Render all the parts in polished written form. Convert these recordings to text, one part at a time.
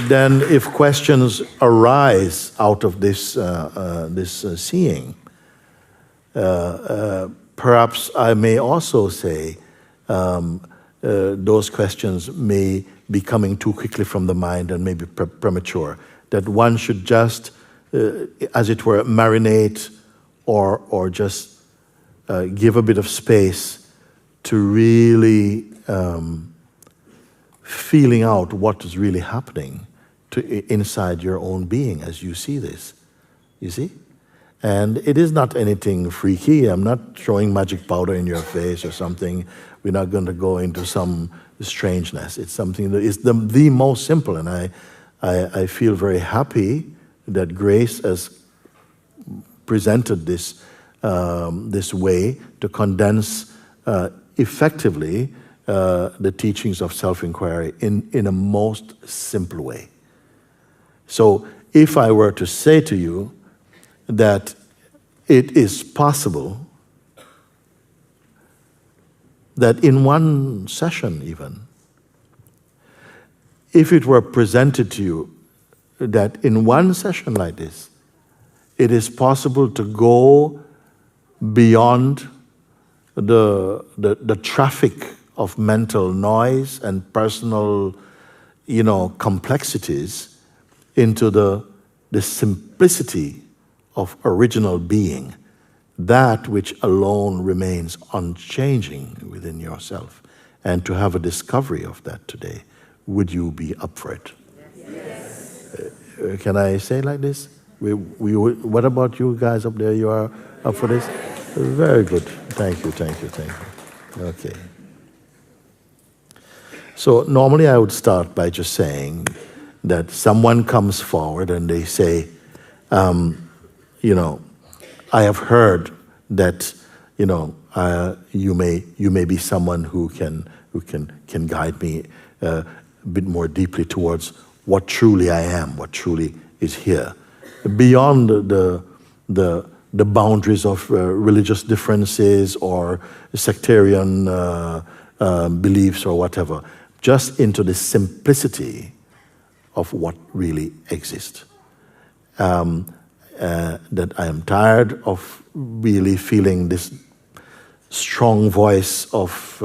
then if questions arise out of this, seeing, perhaps I may also say those questions may be coming too quickly from the mind and may be premature, that one should just, as it were, marinate or just give a bit of space to really feeling out what is really happening inside your own being as you see this. You see? And it is not anything freaky. I'm not throwing magic powder in your face or something. We're not going to go into some strangeness. It's something that is the most simple. And I feel very happy that Grace has presented this way to condense effectively the teachings of self-inquiry in a most simple way. So if I were to say to you that it is possible that in one session even, if it were presented to you that in one session like this, it is possible to go beyond the traffic of mental noise and personal, complexities into the simplicity of original being, that which alone remains unchanging within yourself, and to have a discovery of that today, would you be up for it? Yes. Can I say it like this? What about you guys up there? You are up for this? Very good. Thank you. Okay. So normally I would start by just saying that someone comes forward and they say, I have heard that, you may be someone who can guide me a bit more deeply towards what truly I am, what truly is here, beyond the boundaries of religious differences or sectarian beliefs or whatever, just into the simplicity of what really exists. That I am tired of really feeling this strong voice of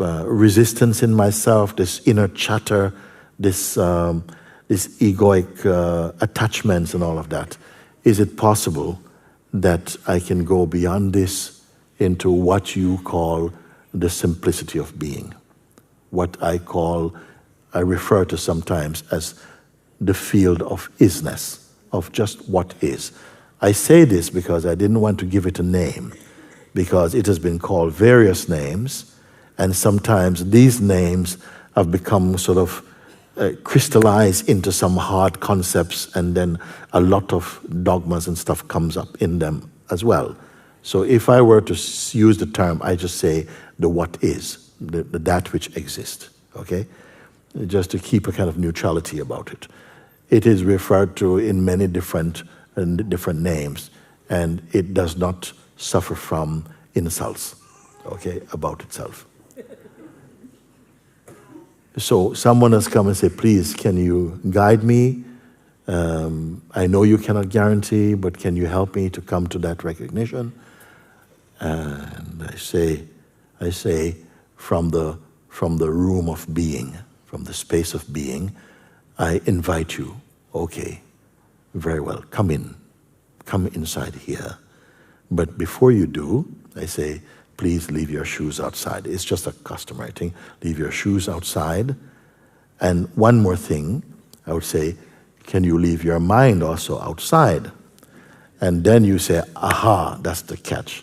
resistance in myself, this inner chatter, this egoic attachments and all of that. Is it possible that I can go beyond this into what you call the simplicity of being? What I refer to sometimes as the field of isness, of just what is. I say this because I didn't want to give it a name, because it has been called various names, and sometimes these names have become sort of crystallized into some hard concepts, and then a lot of dogmas and stuff comes up in them as well. So if I were to use the term, I just say the what is, that which exists, okay? Just to keep a kind of neutrality about it. It is referred to in many different names, and it does not suffer from insults, okay, about itself. So someone has come and said, please, can you guide me? I know you cannot guarantee, but can you help me to come to that recognition? And I say, from the room of being, from the space of being, I invite you. Okay, very well, come inside here. But before you do, I say, please leave your shoes outside. It's just a customary thing. Leave your shoes outside. And one more thing, I would say, can you leave your mind also outside? And then you say, aha, that's the catch.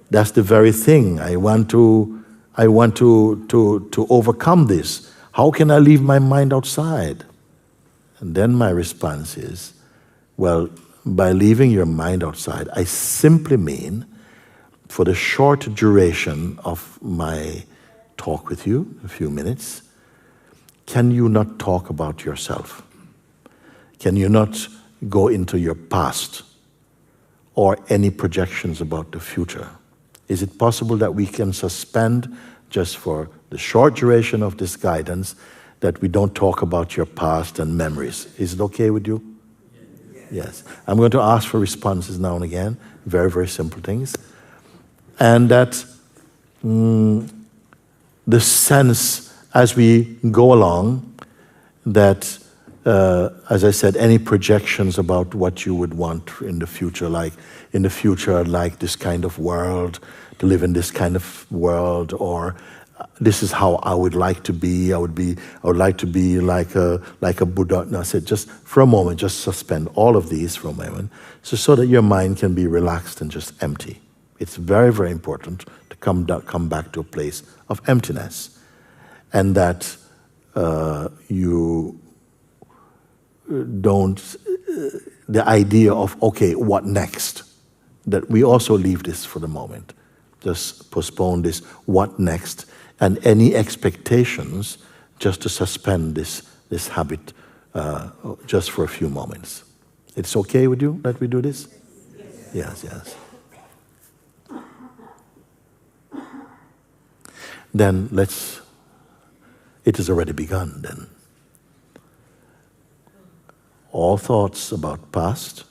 That's the very thing. I want to overcome this. How can I leave my mind outside? And then my response is, well, by leaving your mind outside, I simply mean, for the short duration of my talk with you, a few minutes, can you not talk about yourself? Can you not go into your past or any projections about the future? Is it possible that we can suspend, just for the short duration of this guidance, that we don't talk about your past and memories. Is it okay with you? Yes. I'm going to ask for responses now and again, very, very simple things. And that the sense as we go along that, as I said, any projections about what you would want in the future, like in the future I'd like this kind of world, to live in this kind of world, or this is how I would like to be. I would like to be like a Buddha. No, I said, just for a moment, just suspend all of these for a moment, so that your mind can be relaxed and just empty. It's very, very important to come back to a place of emptiness, and that you don't, the idea of, okay, what next? That we also leave this for the moment. Just postpone this, what next? And any expectations, just to suspend this habit just for a few moments. It's okay with you that we do this? Yes, yes. Then it has already begun then. All thoughts about past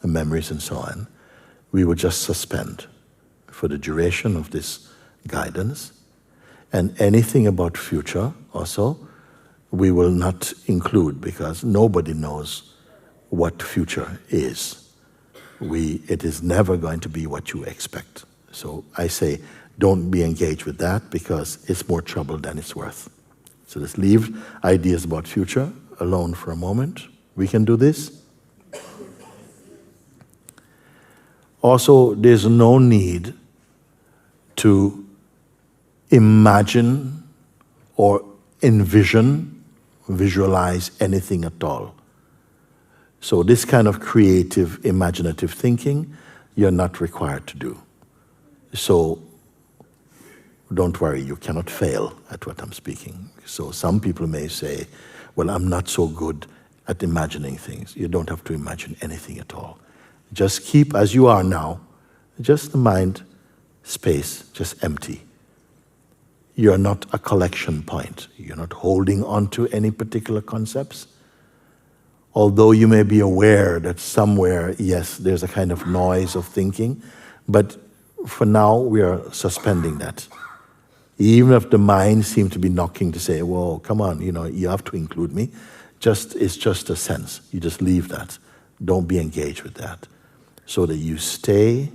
and memories and so on, we will just suspend for the duration of this guidance. And anything about future also, we will not include, because nobody knows what future is. It is never going to be what you expect. So I say, don't be engaged with that, because it's more trouble than it's worth. So let's leave ideas about future alone for a moment. We can do this. Also, there's no need to imagine or visualize anything at all. So this kind of creative, imaginative thinking, you're not required to do. So don't worry, you cannot fail at what I'm speaking. So some people may say, well, I'm not so good at imagining things. You don't have to imagine anything at all. Just keep as you are now, just the mind space, just empty. You're not a collection point. You're not holding on to any particular concepts. Although you may be aware that somewhere, yes, there's a kind of noise of thinking, but for now we are suspending that. Even if the mind seems to be knocking to say, well, come on, you have to include me, it's just a sense. You just leave that. Don't be engaged with that. So that you stay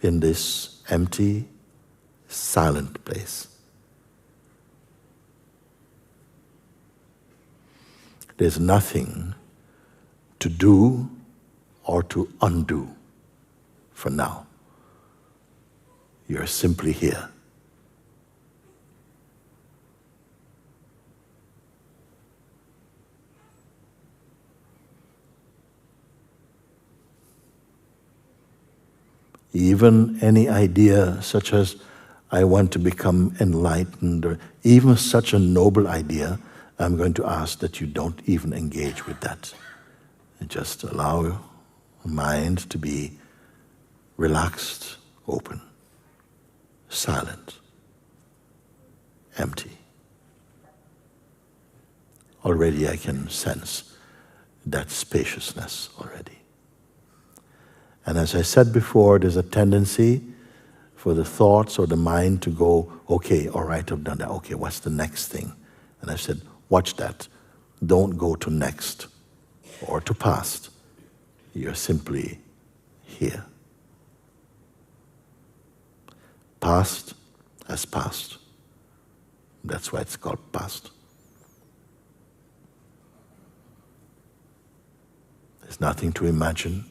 in this empty, silent place. There's nothing to do or to undo for now. You're simply here. Even any idea such as, I want to become enlightened, or even such a noble idea, I'm going to ask that you don't even engage with that. And just allow your mind to be relaxed, open, silent, empty. Already I can sense that spaciousness already. And as I said before, there's a tendency for the thoughts or the mind to go, okay, all right, I've done that. Okay, what's the next thing? And I said, watch that. Don't go to next or to past. You're simply here. Past has passed. That's why it's called past. There's nothing to imagine,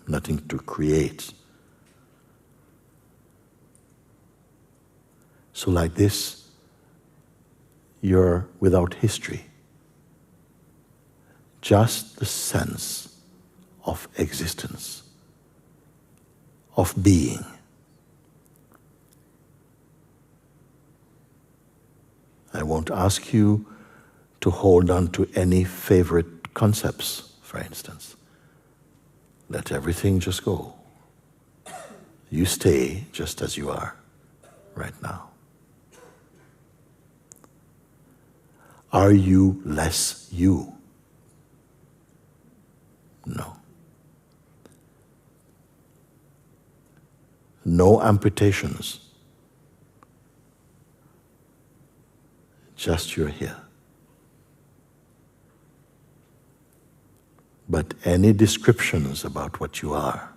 nothing to create. So like this, you're without history. Just the sense of existence, of being. I won't ask you to hold on to any favorite concepts, for instance. Let everything just go. You stay just as you are right now. Are you less you? No. No amputations. Just you're here. But any descriptions about what you are,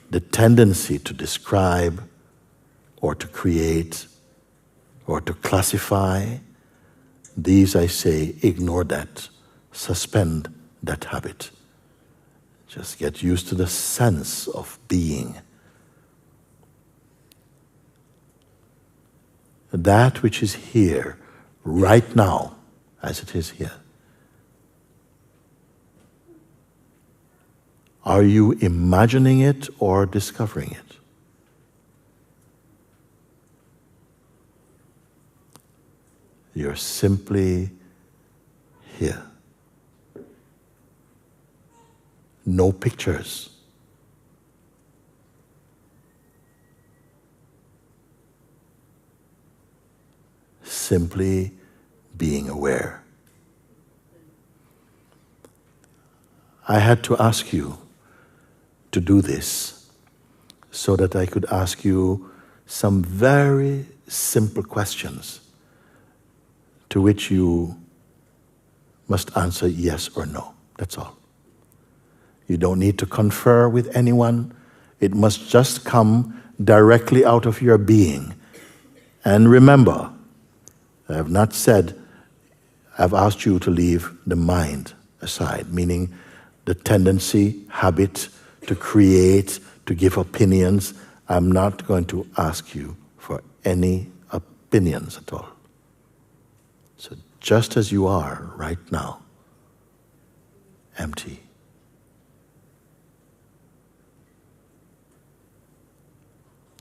the tendency to describe or to create or to classify, these I say, ignore that. Suspend that habit. Just get used to the sense of being. That which is here, right now, as it is here. Are you imagining it or discovering it? You're simply here. No pictures. Simply being aware. I had to ask you to do this so that I could ask you some very simple questions to which you must answer yes or no. That's all. You don't need to confer with anyone. It must just come directly out of your being. And remember, I have not said, I've asked you to leave the mind aside, meaning the tendency, habit to create, to give opinions. I'm not going to ask you for any opinions at all. So just as you are right now, empty.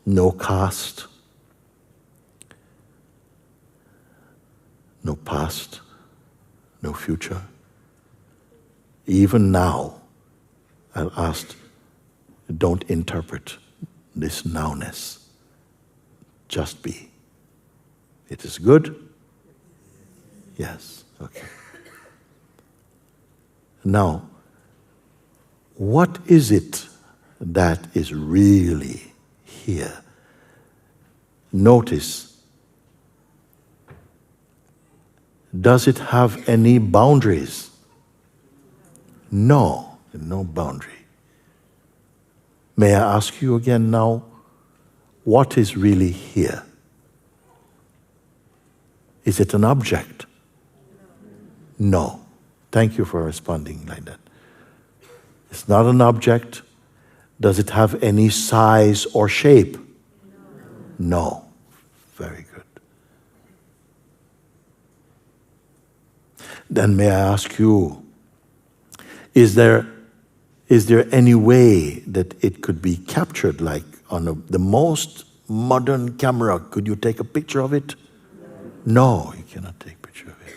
No caste, no past, no future. Even now, I'll ask, don't interpret this nowness. Just be. It is good? Yes, okay. Now, what is it that is really here? Notice, does it have any boundaries? No, no boundary. May I ask you again now, what is really here? Is it an object? No. Thank you for responding like that. It's not an object. Does it have any size or shape? No. Very good. Then may I ask you, is there any way that it could be captured, like on the most modern camera? Could you take a picture of it? No, you cannot take a picture of it.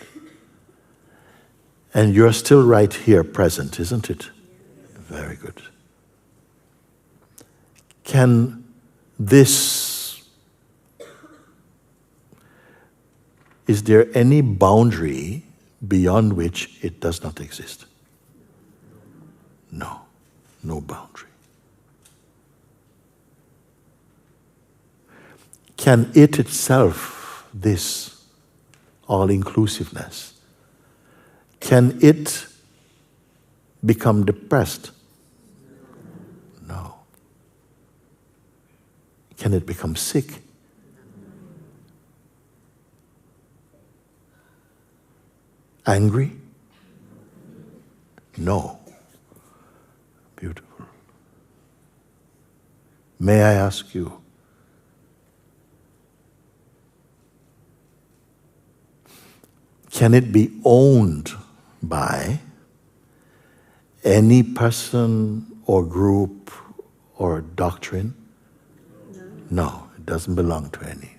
And you're still right here present, isn't it? Very good. Can this, is there any boundary beyond which it does not exist? No, no boundary. Can it itself, this all-inclusiveness, can it become depressed? No. Can it become sick? Angry? No. Beautiful. May I ask you, can it be owned by any person or group or doctrine? No, it doesn't belong to anything.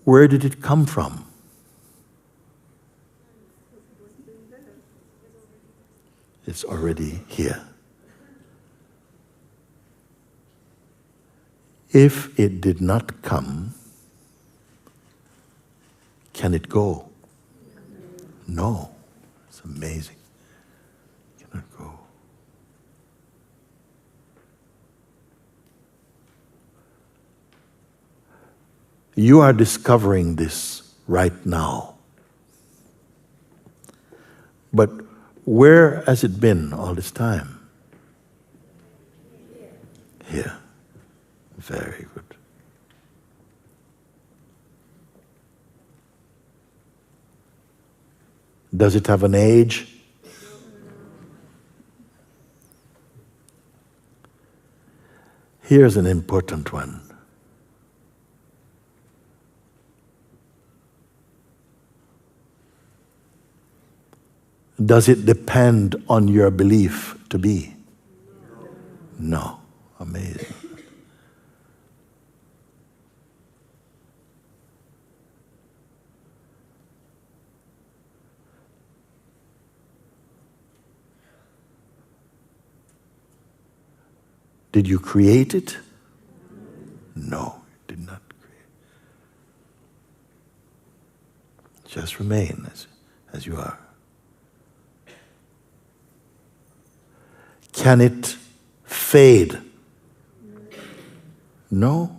Where did it come from? It's already here. If it did not come, can it go? No. It's amazing. It cannot go. You are discovering this right now. But where has it been all this time? Here. Very good. Does it have an age? Here's an important one. Does it depend on your belief to be? No. Amazing. Did you create it? No, you did not create it. Just remain as you are. Can it fade? No.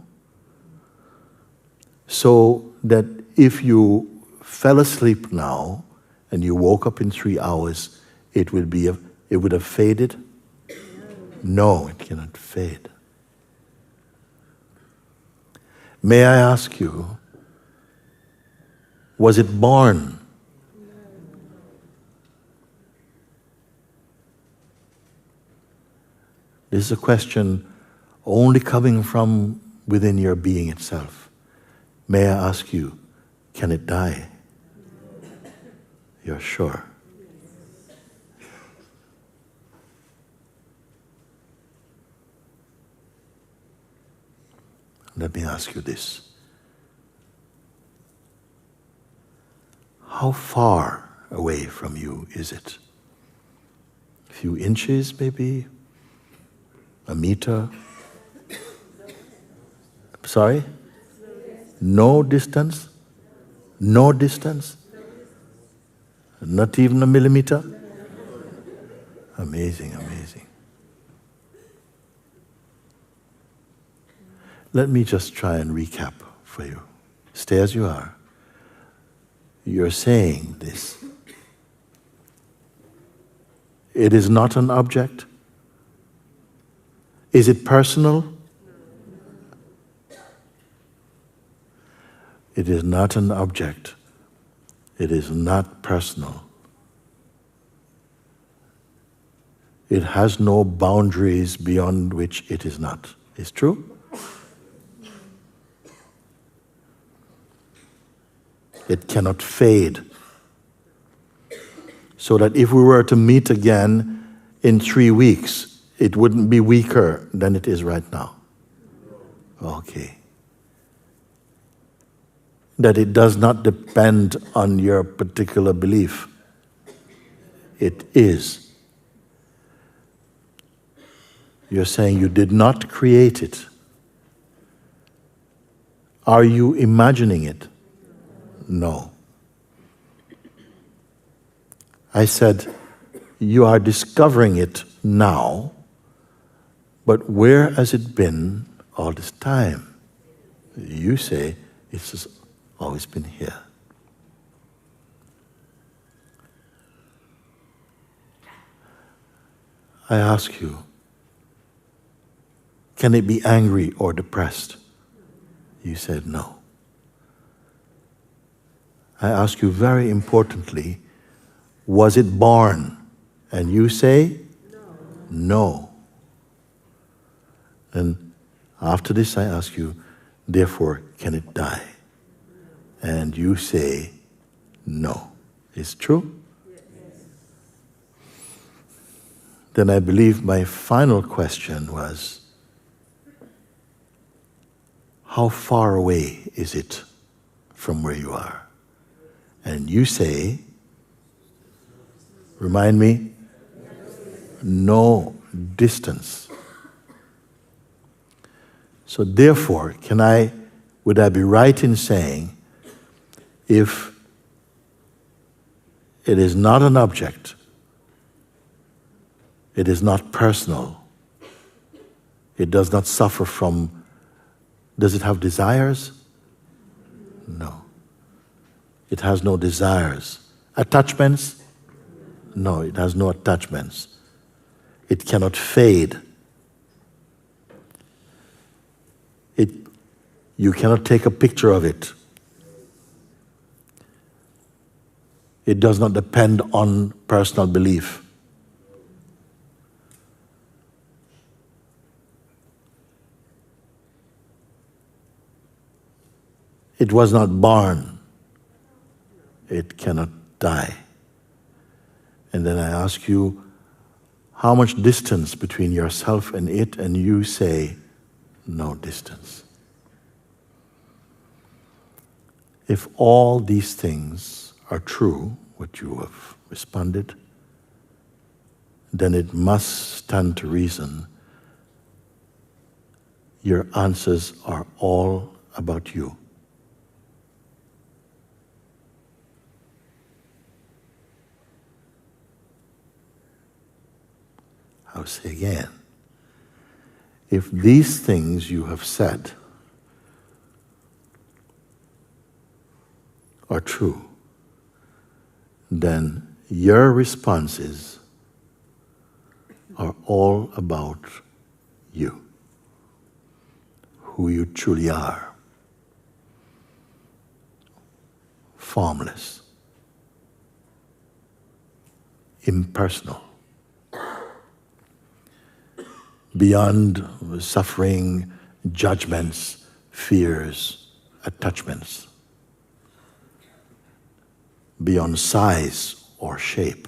So that if you fell asleep now and you woke up in 3 hours, it would have faded? No, it cannot fade. May I ask you, was it born? This is a question only coming from within your being itself. May I ask you, can it die? You're sure? Let me ask you this. How far away from you is it? A few inches, maybe? A meter? Sorry? No distance? No distance? Not even a millimeter? Amazing, amazing. Let me just try and recap for you. Stay as you are. You're saying this. It is not an object. Is it personal? It is not an object. It is not personal. It has no boundaries beyond which it is not. Is true? It cannot fade. So that if we were to meet again in 3 weeks, it wouldn't be weaker than it is right now. Okay. That it does not depend on your particular belief. It is. You're saying you did not create it. Are you imagining it? No. I said, you are discovering it now, but where has it been all this time? You say, it's just always been here. I ask you, can it be angry or depressed? You said no. I ask you very importantly, was it born? And you say, no. And after this I ask you, therefore, can it die? And you say, no. Is it true? Yes. Then I believe my final question was, how far away is it from where you are? And you say, remind me, no distance. So therefore, would I be right in saying, if it is not an object, it is not personal, it does not suffer from, does it have desires? No. It has no desires. Attachments? No, it has no attachments. It cannot fade. You cannot take a picture of it. It does not depend on personal belief. It was not born. It cannot die. And then I ask you, how much distance between yourself and it, and you say, no distance. If all these things are true, what you have responded, then it must stand to reason your answers are all about you. I'll say again, if these things you have said are true, then your responses are all about you, who you truly are, formless, impersonal, beyond suffering, judgments, fears, attachments, beyond size or shape,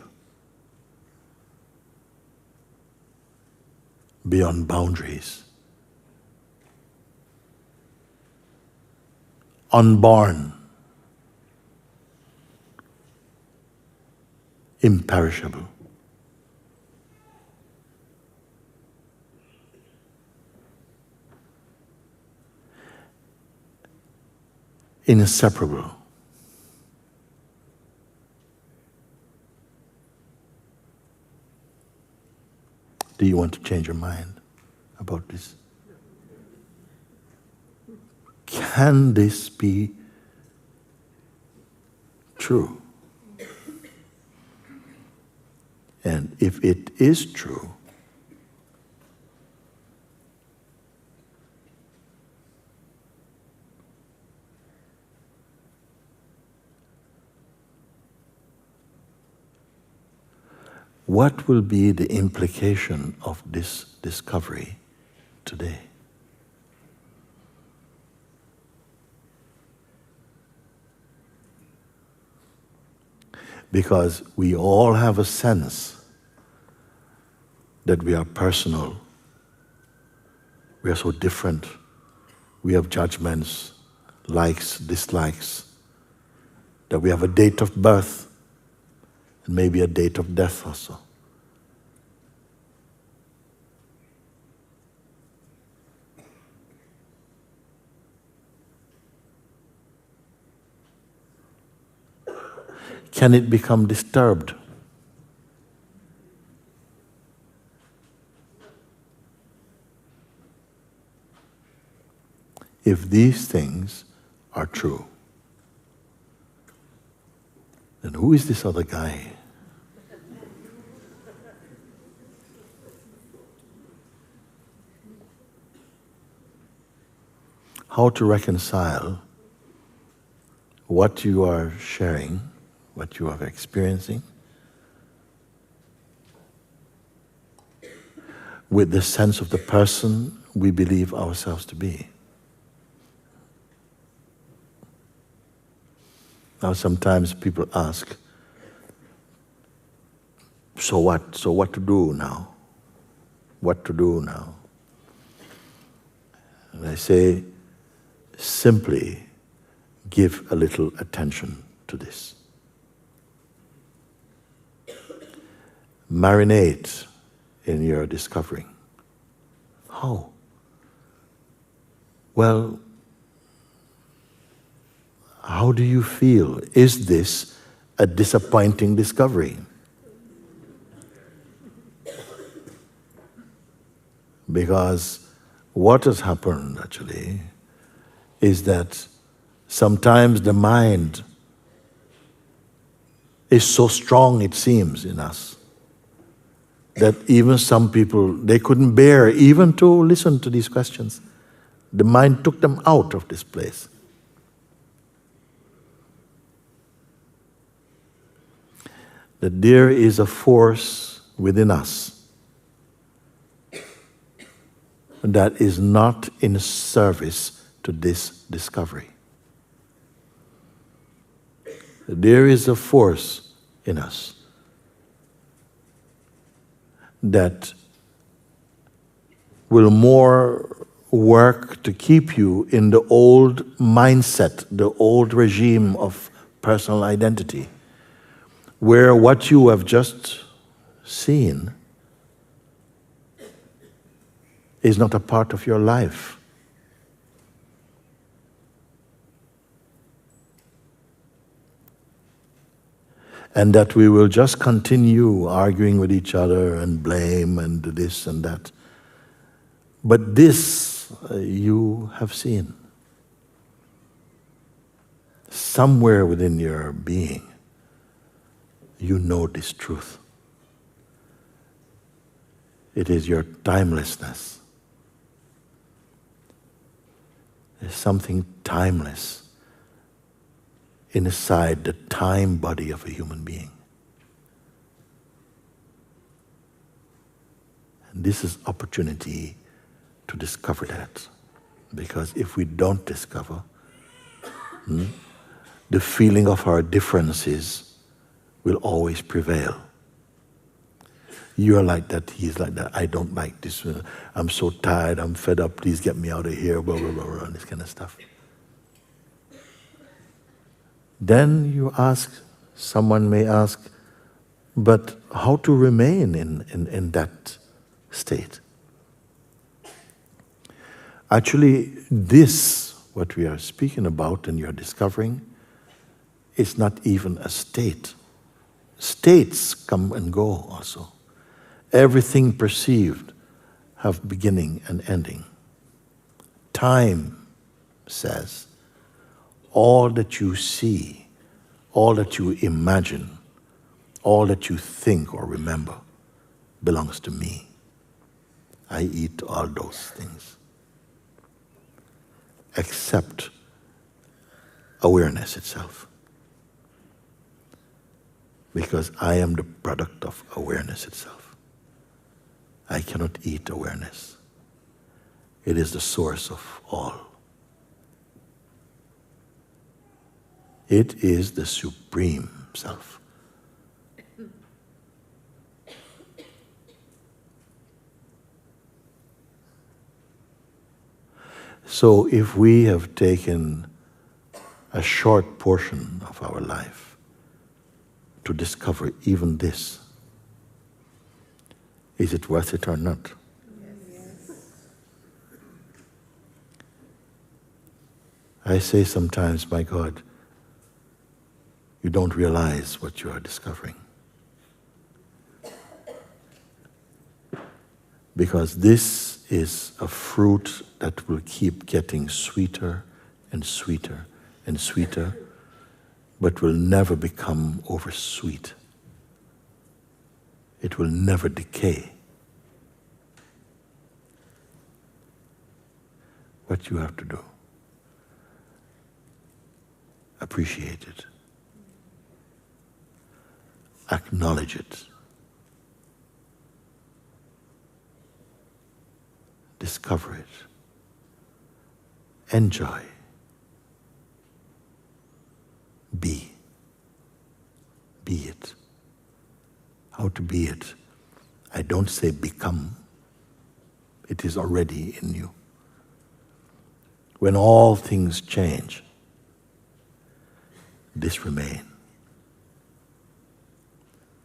beyond boundaries, unborn, imperishable. Inseparable. Do you want to change your mind about this? Can this be true? And if it is true, what will be the implication of this discovery today? Because we all have a sense that we are personal. We are so different. We have judgments, likes, dislikes, that we have a date of birth and maybe a date of death also. Can it become disturbed? If these things are true, then who is this other guy? How to reconcile what you are sharing, what you are experiencing, with the sense of the person we believe ourselves to be. Now sometimes people ask, so what? So what to do now? What to do now? And I say, simply give a little attention to this. Marinate in your discovering. How? Well, how do you feel? Is this a disappointing discovery? Because what has happened actually is that sometimes the mind is so strong, it seems, in us, that even some people, they couldn't bear even to listen to these questions. The mind took them out of this place. That there is a force within us that is not in service to this discovery. There is a force in us that will more work to keep you in the old mindset, the old regime of personal identity, where what you have just seen is not a part of your life. And that we will just continue arguing with each other and blame and this and that. But this you have seen. Somewhere within your being, you know this truth. It is your timelessness. There's something timeless inside the time body of a human being. And this is opportunity to discover that. Because if we don't discover, the feeling of our differences will always prevail. You are like that, he's like that, I don't like this, I'm so tired, I'm fed up, please get me out of here, blah, blah, blah, blah, this kind of stuff. Then you ask, someone may ask, but how to remain in that state? Actually, this, what we are speaking about and you're discovering, is not even a state. States come and go also. Everything perceived have beginning and ending. Time says, all that you see, all that you imagine, all that you think or remember belongs to me. I eat all those things. Except awareness itself. Because I am the product of awareness itself. I cannot eat awareness. It is the source of all. It is the supreme self. So if we have taken a short portion of our life to discover even this, is it worth it or not? Yes. I say sometimes, my God, you don't realize what you are discovering. Because this is a fruit that will keep getting sweeter and sweeter and sweeter, but will never become oversweet. It will never decay. What you have to do, appreciate it. Acknowledge it. Discover it. Enjoy. Be. Be it. How to be it? I don't say become. It is already in you. When all things change, this remains.